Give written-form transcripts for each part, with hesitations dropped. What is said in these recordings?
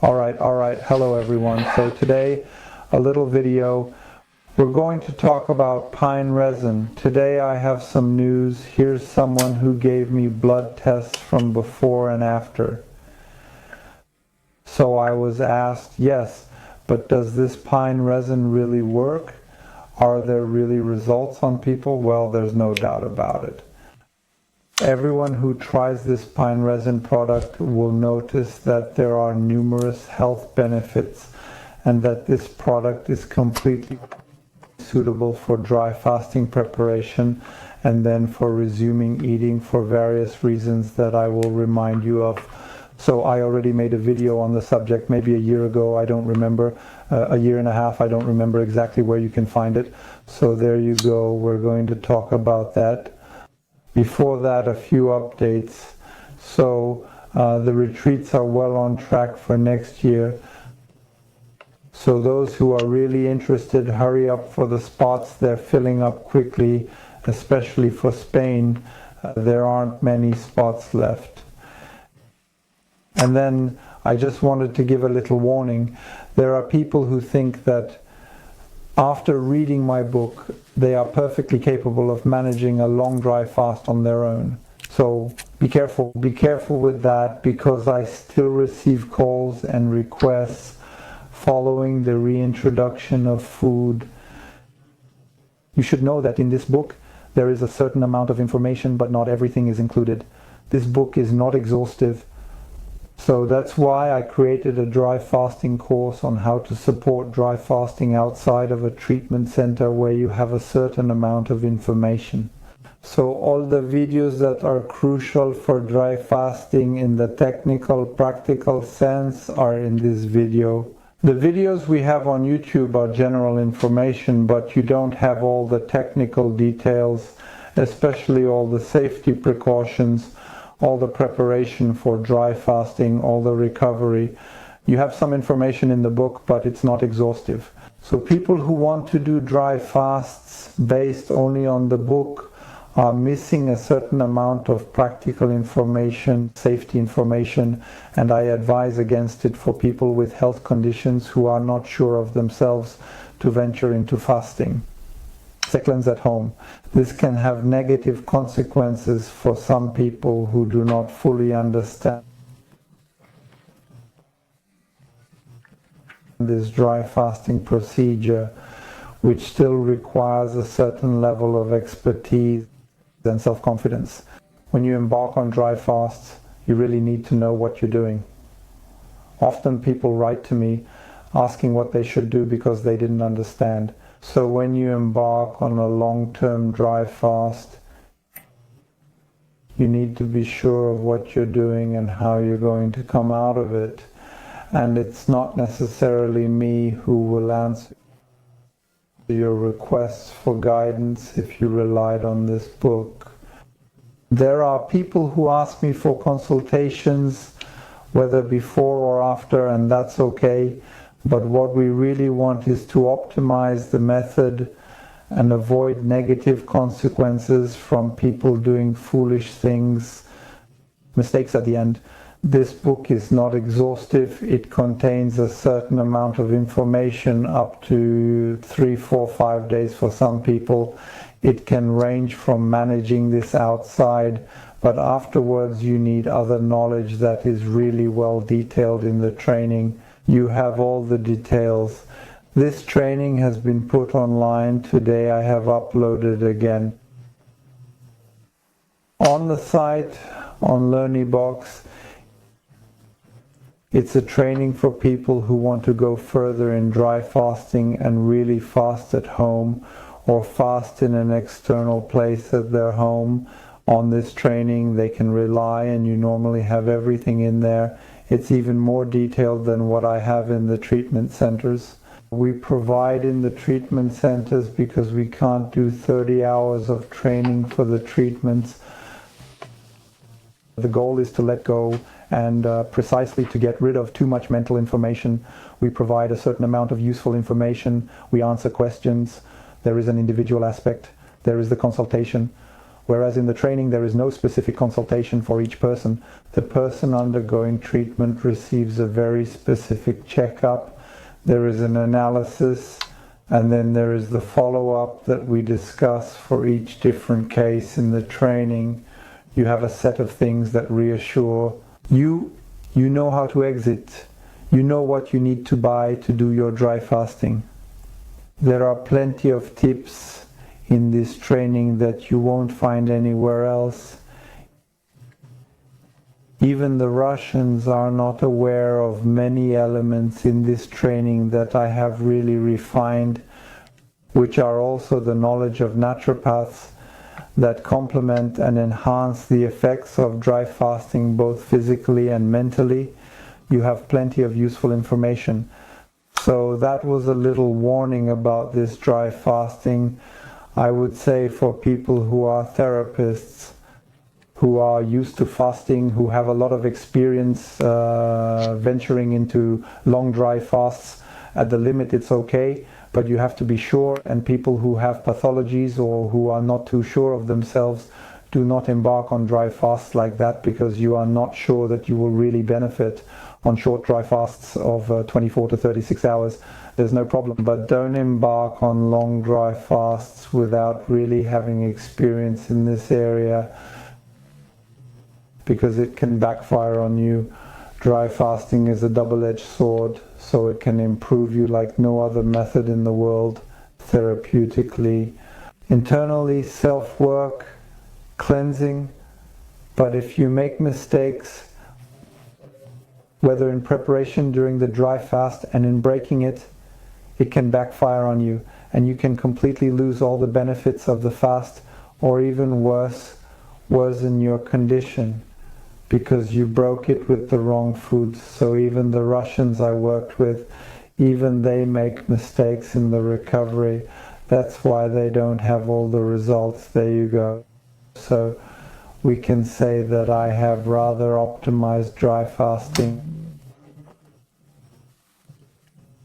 All right. Hello everyone. So today, a little video. We're going to talk about pine resin. Today I have some news. Here's someone who gave me blood tests from before and after. So I was asked, yes, but does this pine resin really work? Are there really results on people? Well, there's no doubt about it. Everyone who tries this pine resin product will notice that there are numerous health benefits and that this product is completely suitable for dry fasting preparation and then for resuming eating for various reasons that I will remind you of. So I already made a video on the subject maybe a year ago, I don't remember, a year and a half, I don't remember exactly where you can find it. So there you go, we're going to talk about that. Before that, a few updates. So the retreats are well on track for next year. So those who are really interested, hurry up for the spots. They're filling up quickly, especially for Spain. There aren't many spots left. And then I just wanted to give a little warning. There are people who think that after reading my book, they are perfectly capable of managing a long dry fast on their own. So be careful with that, because I still receive calls and requests following the reintroduction of food. You should know that in this book there is a certain amount of information, but not everything is included. This book is not exhaustive. So that's why I created a dry fasting course on how to support dry fasting outside of a treatment center where you have a certain amount of information. So all the videos that are crucial for dry fasting in the technical, practical sense are in this video. The videos we have on YouTube are general information, but you don't have all the technical details, especially all the safety precautions, all the preparation for dry fasting, all the recovery. You have some information in the book, but it's not exhaustive. So people who want to do dry fasts based only on the book are missing a certain amount of practical information, safety information, and I advise against it for people with health conditions who are not sure of themselves to venture into fasting. Cleanse at home. This can have negative consequences for some people who do not fully understand this dry fasting procedure, which still requires a certain level of expertise and self-confidence. When you embark on dry fasts, you really need to know what you're doing. Often people write to me asking what they should do because they didn't understand. So when you embark on a long-term dry fast, you need to be sure of what you're doing and how you're going to come out of it. And it's not necessarily me who will answer your requests for guidance if you relied on this book. There are people who ask me for consultations, whether before or after, and that's okay. But what we really want is to optimize the method and avoid negative consequences from people doing foolish things, mistakes at the end. This book is not exhaustive. It contains a certain amount of information, up to 3, 4, 5 days for some people. It can range from managing this outside, but afterwards you need other knowledge that is really well detailed in the training. You have all the details. This training has been put online. Today I have uploaded again. On the site, on LearnyBox, it's a training for people who want to go further in dry fasting and really fast at home or fast in an external place at their home. On this training they can rely, and you normally have everything in there. It's even more detailed than what I have in the treatment centers. We provide in the treatment centers because we can't do 30 hours of training for the treatments. The goal is to let go and precisely to get rid of too much mental information. We provide a certain amount of useful information. We answer questions. There is an individual aspect. There is the consultation. Whereas in the training there is no specific consultation for each person. The person undergoing treatment receives a very specific checkup. There is an analysis, and then there is the follow-up that we discuss for each different case in the training. You have a set of things that reassure you. You know how to exit. You know what you need to buy to do your dry fasting. There are plenty of tips in this training that you won't find anywhere else. Even the Russians are not aware of many elements in this training that I have really refined, which are also the knowledge of naturopaths that complement and enhance the effects of dry fasting both physically and mentally. You have plenty of useful information. So that was a little warning about this dry fasting. I would say for people who are therapists, who are used to fasting, who have a lot of experience venturing into long dry fasts, at the limit it's okay, but you have to be sure, and people who have pathologies or who are not too sure of themselves, do not embark on dry fasts like that, because you are not sure that you will really benefit on short dry fasts of 24 to 36 hours. There's no problem, but don't embark on long dry fasts without really having experience in this area, because it can backfire on you. Dry fasting is a double-edged sword, so it can improve you like no other method in the world, therapeutically. Internally, self-work, cleansing, but if you make mistakes, whether in preparation during the dry fast and in breaking it, it can backfire on you, and you can completely lose all the benefits of the fast, or even worse, worsen your condition, because you broke it with the wrong foods. So even the Russians I worked with, even they make mistakes in the recovery. That's why they don't have all the results. There you go. So we can say that I have rather optimized dry fasting.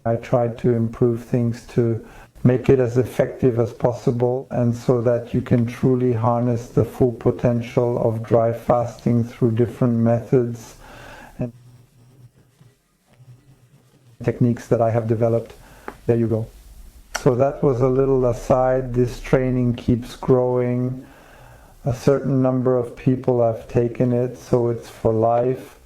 I tried to improve things to make it as effective as possible, and so that you can truly harness the full potential of dry fasting through different methods and techniques that I have developed. There you go. So that was a little aside. This training keeps growing. A certain number of people have taken it, so it's for life.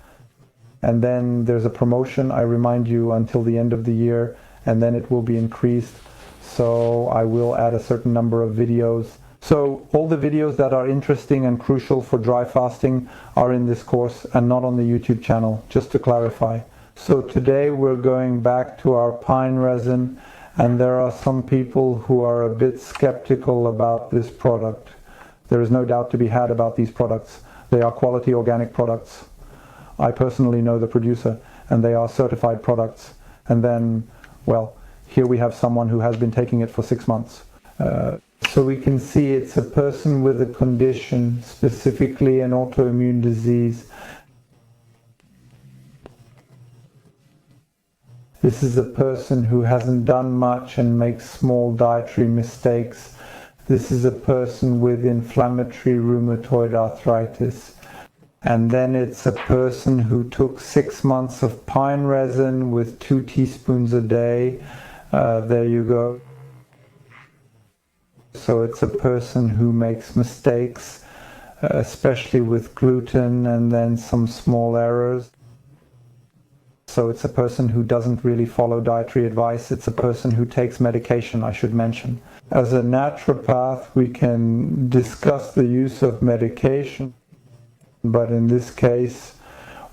And then there's a promotion, I remind you, until the end of the year, and then it will be increased. So I will add a certain number of videos. So all the videos that are interesting and crucial for dry fasting are in this course and not on the YouTube channel, just to clarify. So today we're going back to our pine resin, and there are some people who are a bit skeptical about this product. There is no doubt to be had about these products. They are quality organic products. I personally know the producer, and they are certified products. And then, well, here we have someone who has been taking it for 6 months. So we can see it's a person with a condition, specifically an autoimmune disease. This is a person who hasn't done much and makes small dietary mistakes. This is a person with inflammatory rheumatoid arthritis. And then it's a person who took 6 months of pine resin with 2 teaspoons a day. There you go. So it's a person who makes mistakes, especially with gluten, and then some small errors. So it's a person who doesn't really follow dietary advice. It's a person who takes medication, I should mention. As a naturopath, we can discuss the use of medication, but in this case,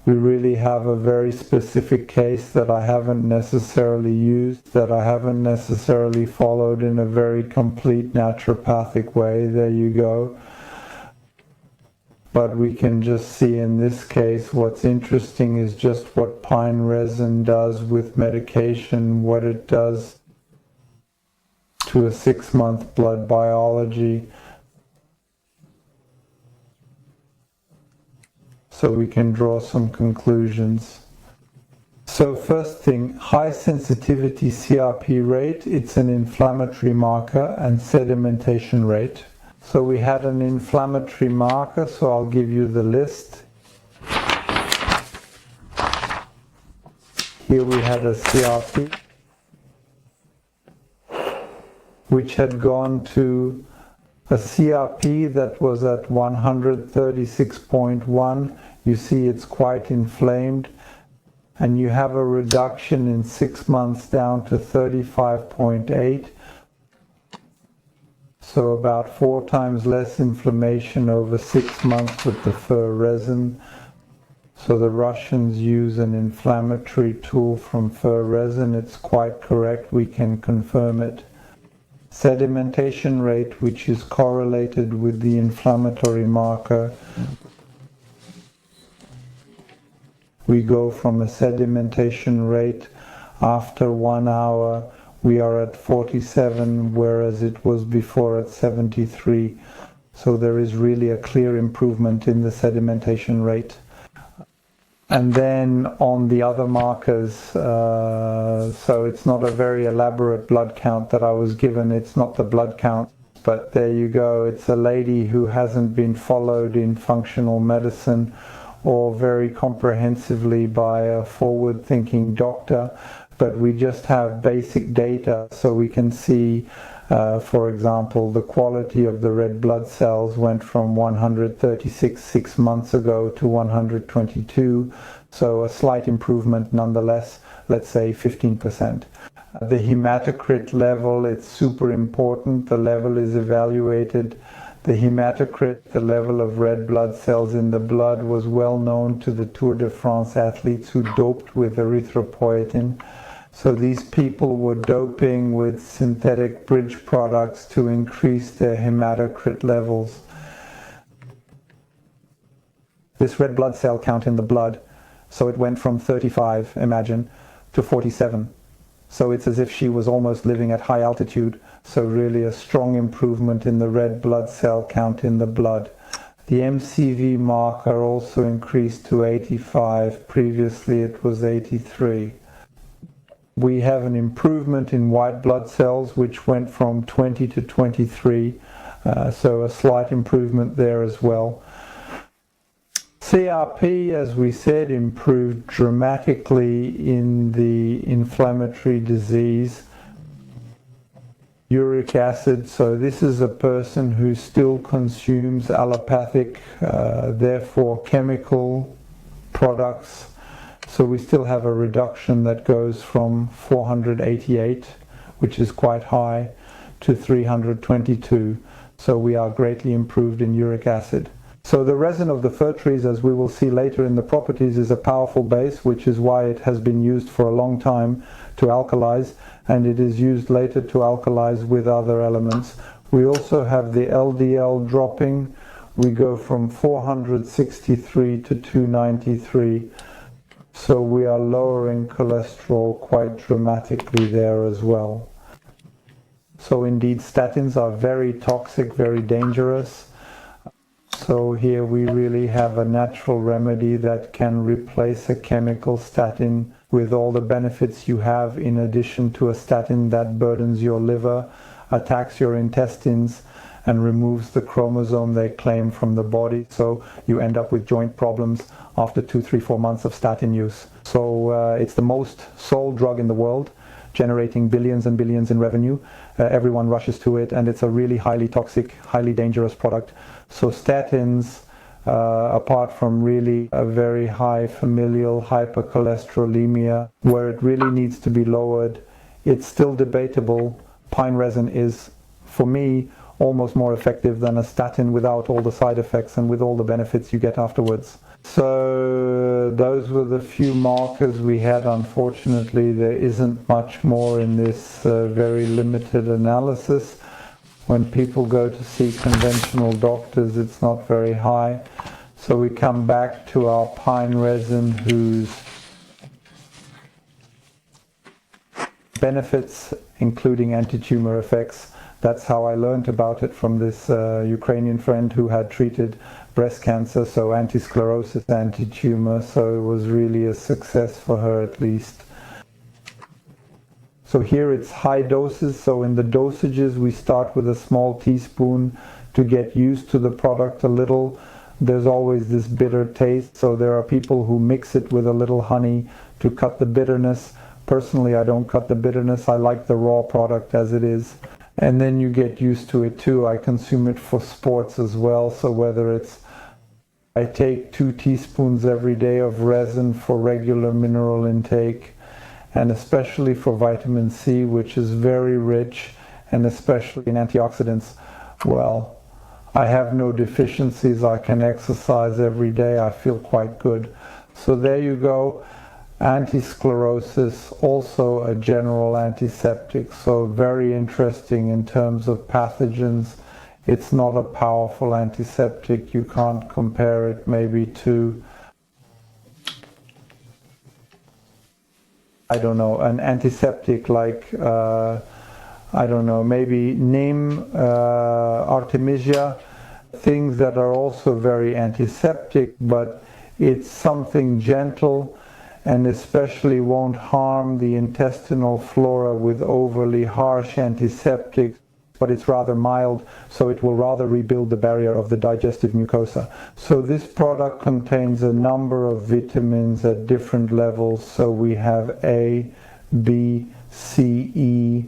we really have a very specific case that I haven't necessarily used, that I haven't necessarily followed in a very complete naturopathic way. There you go. But we can just see in this case, what's interesting is just what pine resin does with medication, what it does to a 6-month blood biology. So we can draw some conclusions. So first thing, high sensitivity CRP rate, it's an inflammatory marker, and sedimentation rate. So we had an inflammatory marker, so I'll give you the list. Here we had a CRP, which had gone to a CRP that was at 136.1. You see it's quite inflamed, and you have a reduction in 6 months down to 35.8. So about 4 times less inflammation over 6 months with the fur resin. So the Russians use an inflammatory tool from fur resin. It's quite correct, we can confirm it. Sedimentation rate, which is correlated with the inflammatory marker. We go from a sedimentation rate after 1 hour, we are at 47, whereas it was before at 73. So there is really a clear improvement in the sedimentation rate. And then on the other markers, so it's not a very elaborate blood count that I was given, it's not the blood count, but there you go, it's a lady who hasn't been followed in functional medicine or very comprehensively by a forward-thinking doctor, but we just have basic data so we can see, for example, the quality of the red blood cells went from 136 6 months ago to 122, so a slight improvement nonetheless, let's say 15%. The hematocrit level, it's super important, the level is evaluated. The hematocrit, the level of red blood cells in the blood, was well known to the Tour de France athletes who doped with erythropoietin. So these people were doping with synthetic bridge products to increase their hematocrit levels. This red blood cell count in the blood, so it went from 35, imagine, to 47. So it's as if she was almost living at high altitude. So really a strong improvement in the red blood cell count in the blood. The MCV marker also increased to 85. Previously it was 83. We have an improvement in white blood cells, which went from 20 to 23, so a slight improvement there as well. CRP, as we said, improved dramatically in the inflammatory disease. Uric acid, so this is a person who still consumes allopathic, therefore chemical products. So we still have a reduction that goes from 488, which is quite high, to 322. So we are greatly improved in uric acid. So the resin of the fir trees, as we will see later in the properties, is a powerful base, which is why it has been used for a long time to alkalize, and it is used later to alkalize with other elements. We also have the LDL dropping. We go from 463 to 293. So we are lowering cholesterol quite dramatically there as well. So indeed, statins are very toxic, very dangerous. So here we really have a natural remedy that can replace a chemical statin with all the benefits you have, in addition to a statin that burdens your liver, attacks your intestines, and removes the chromosome they claim from the body. So you end up with joint problems after 2, 3, 4 months of statin use. So it's the most sold drug in the world, generating billions and billions in revenue. Everyone rushes to it, and it's a really highly toxic, highly dangerous product. So statins, apart from really a very high familial hypercholesterolemia, where it really needs to be lowered, it's still debatable. Pine resin is, for me, almost more effective than a statin without all the side effects and with all the benefits you get afterwards. So those were the few markers we had. Unfortunately, there isn't much more in this very limited analysis. When people go to see conventional doctors, it's not very high. So we come back to our pine resin, whose benefits, including anti-tumor effects. That's how I learned about it from this Ukrainian friend who had treated breast cancer, so anti-sclerosis, anti-tumor, so it was really a success for her at least. So here it's high doses, so in the dosages we start with a small teaspoon to get used to the product a little. There's always this bitter taste, so there are people who mix it with a little honey to cut the bitterness. Personally, I don't cut the bitterness. I like the raw product as it is. And then you get used to it too. I consume it for sports as well, so whether it's I take 2 teaspoons every day of resin for regular mineral intake, and especially for vitamin C, which is very rich, and especially in antioxidants. Well, I have no deficiencies. I can exercise every day. I feel quite good. So there you go. Anti-sclerosis, also a general antiseptic, so very interesting in terms of pathogens. It's not a powerful antiseptic. You can't compare it maybe to, I don't know, an antiseptic like, I don't know, maybe neem, artemisia, things that are also very antiseptic, but it's something gentle and especially won't harm the intestinal flora with overly harsh antiseptics, but it's rather mild, so it will rather rebuild the barrier of the digestive mucosa. So this product contains a number of vitamins at different levels. So we have A, B, C, E.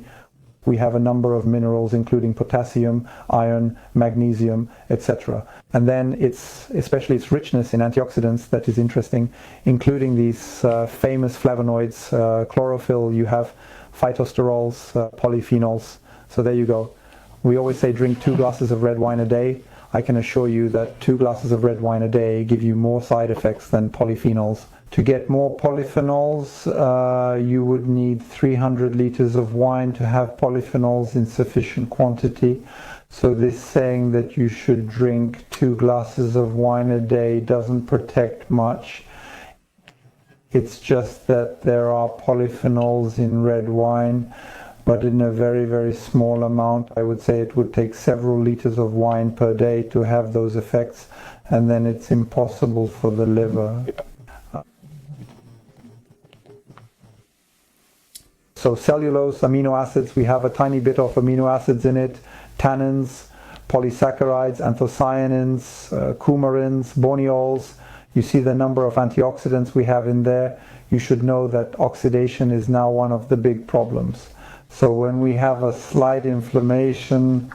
We have a number of minerals, including potassium, iron, magnesium, etc. And then especially its richness in antioxidants that is interesting, including these famous flavonoids, chlorophyll. You have phytosterols, polyphenols. So there you go. We always say drink 2 glasses of red wine a day. I can assure you that 2 glasses of red wine a day give you more side effects than polyphenols. To get more polyphenols, you would need 300 liters of wine to have polyphenols in sufficient quantity. So this saying that you should drink 2 glasses of wine a day doesn't protect much. It's just that there are polyphenols in red wine, but in a very, very small amount. I would say it would take several liters of wine per day to have those effects, and then it's impossible for the liver. So cellulose, amino acids, we have a tiny bit of amino acids in it, tannins, polysaccharides, anthocyanins, coumarins, borneols. You see the number of antioxidants we have in there. You should know that oxidation is now one of the big problems. So when we have a slight inflammation,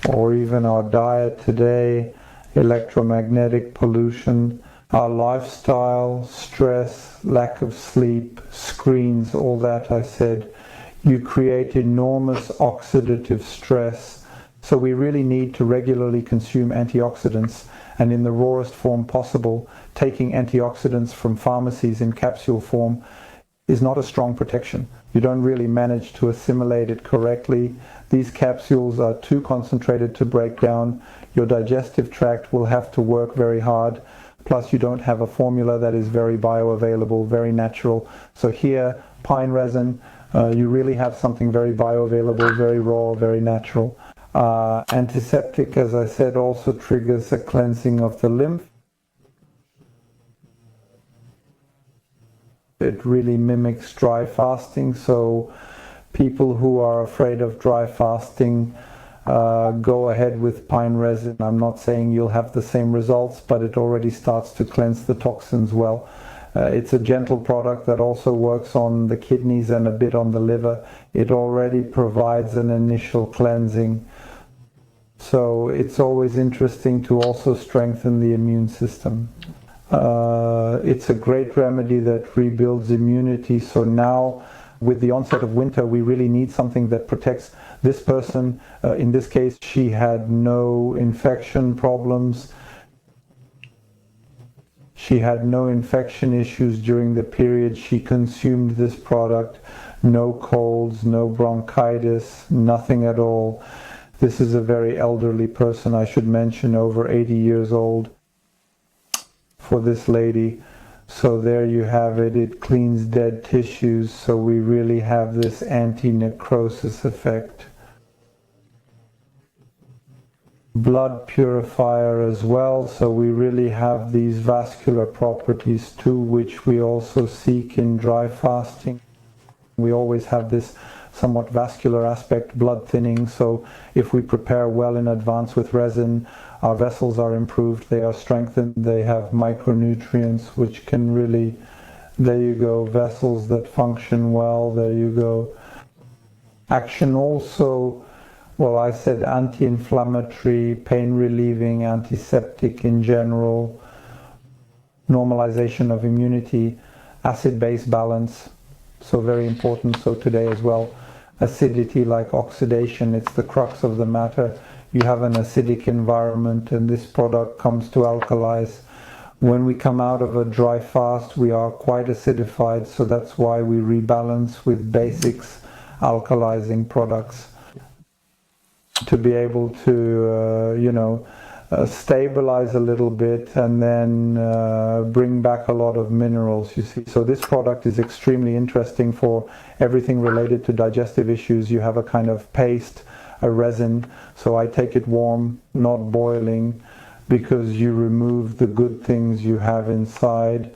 or even our diet today, electromagnetic pollution, our lifestyle, stress, lack of sleep, screens, all that I said, you create enormous oxidative stress. So we really need to regularly consume antioxidants, and in the rawest form possible. Taking antioxidants from pharmacies in capsule form is not a strong protection. You don't really manage to assimilate it correctly. These capsules are too concentrated to break down. Your digestive tract will have to work very hard. Plus you don't have a formula that is very bioavailable, very natural. So here, pine resin, you really have something very bioavailable, very raw, very natural. Antiseptic, as I said, also triggers a cleansing of the lymph. It really mimics dry fasting, so people who are afraid of dry fasting, go ahead with pine resin. I'm not saying you'll have the same results, but it already starts to cleanse the toxins well. It's a gentle product that also works on the kidneys and a bit on the liver. It already provides an initial cleansing. So it's always interesting to also strengthen the immune system. It's a great remedy that rebuilds immunity. So now, with the onset of winter, we really need something that protects this person. In this case, she had no infection problems. She had no infection issues during the period she consumed this product. No colds, no bronchitis, nothing at all. This is a very elderly person, I should mention, over 80 years old for this lady. So there you have it. It cleans dead tissues, so we really have this anti-necrosis effect. Blood purifier as well, so we really have these vascular properties too, which we also seek in dry fasting. We always have this somewhat vascular aspect, blood thinning. So if we prepare well in advance with resin, our vessels are improved, they are strengthened, they have micronutrients which can really, there you go, vessels that function well, there you go. Action also, well, I said anti-inflammatory, pain relieving, antiseptic in general, normalization of immunity, acid-base balance, so very important. So today as well, acidity like oxidation, it's the crux of the matter. You have an acidic environment and this product comes to alkalize. When we come out of a dry fast, we are quite acidified, so that's why we rebalance with basics, alkalizing products, to be able to, stabilize a little bit and then bring back a lot of minerals, you see. So this product is extremely interesting for everything related to digestive issues. You have a kind of paste, a resin, so I take it warm, not boiling, because you remove the good things you have inside.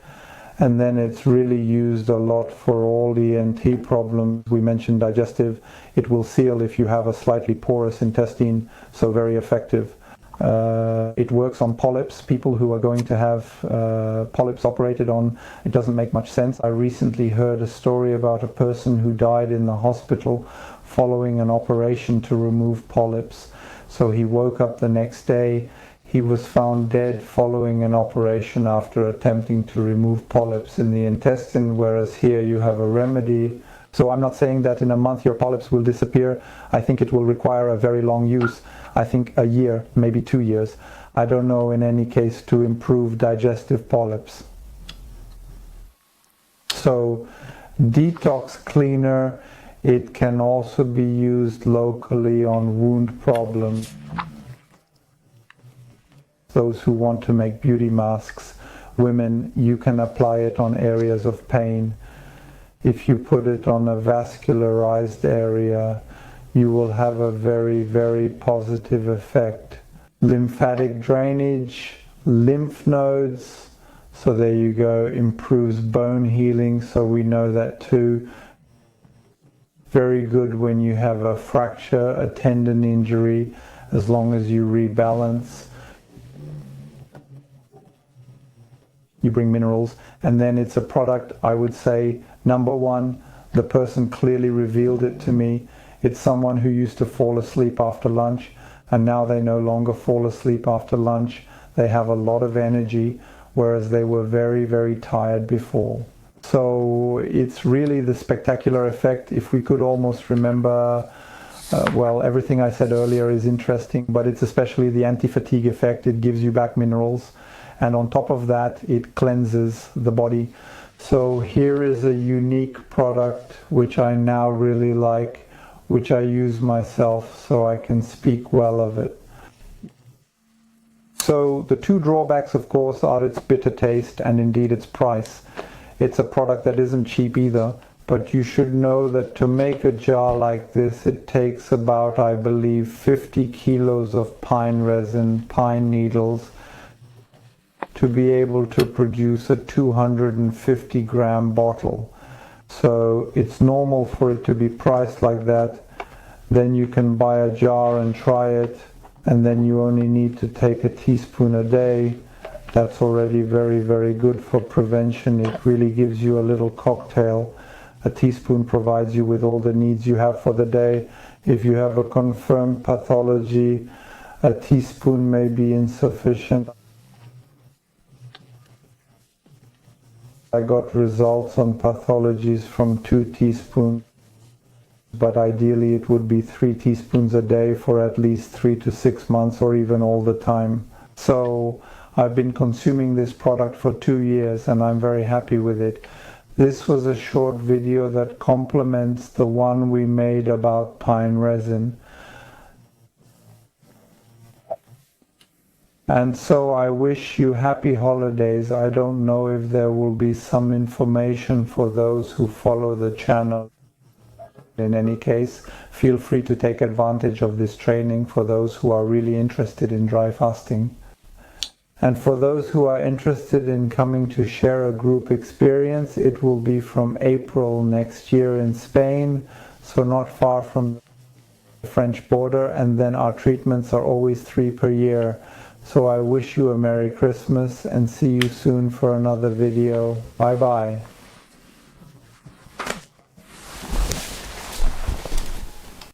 And then it's really used a lot for all the ENT problems. We mentioned digestive. It will seal if you have a slightly porous intestine, so very effective. It works on polyps, people who are going to have polyps operated on. It doesn't make much sense. I recently heard a story about a person who died in the hospital following an operation to remove polyps. So he woke up the next day. He was found dead following an operation after attempting to remove polyps in the intestine, whereas here you have a remedy. So I'm not saying that in a month your polyps will disappear. I think it will require a very long use. I think a year, maybe 2 years. I don't know in any case to improve digestive polyps. So detox cleaner, it can also be used locally on wound problems. Those who want to make beauty masks, women, you can apply it on areas of pain. If you put it on a vascularized area, you will have a very, very positive effect. Lymphatic drainage, lymph nodes, so there you go, improves bone healing, so we know that too. Very good when you have a fracture, a tendon injury, as long as you rebalance. You bring minerals, and then it's a product, I would say, number one, the person clearly revealed it to me. It's someone who used to fall asleep after lunch, and now they no longer fall asleep after lunch. They have a lot of energy, whereas they were very, very tired before. So it's really the spectacular effect. If we could almost remember, well, everything I said earlier is interesting, but it's especially the anti-fatigue effect. It gives you back minerals. And on top of that, it cleanses the body. So here is a unique product which I now really like, which I use myself, so I can speak well of it. So the two drawbacks, of course, are its bitter taste and indeed its price. It's a product that isn't cheap either, but you should know that to make a jar like this, it takes about, I believe, 50 kilos of pine resin, pine needles, to be able to produce a 250 gram bottle. So it's normal for it to be priced like that. Then you can buy a jar and try it, and then you only need to take a teaspoon a day. That's already very, very good for prevention. It really gives you a little cocktail. A teaspoon provides you with all the needs you have for the day. If you have a confirmed pathology, a teaspoon may be insufficient. I got results on pathologies from 2 teaspoons, but ideally it would be 3 teaspoons a day for at least 3 to 6 months or even all the time. So I've been consuming this product for 2 years and I'm very happy with it. This was a short video that complements the one we made about pine resin. And so I wish you happy holidays. I don't know if there will be some information for those who follow the channel. In any case, feel free to take advantage of this training for those who are really interested in dry fasting. And for those who are interested in coming to share a group experience, it will be from April next year in Spain. so not far from the French border, and then our treatments are always 3 per year. So I wish you a Merry Christmas and see you soon for another video. Bye bye.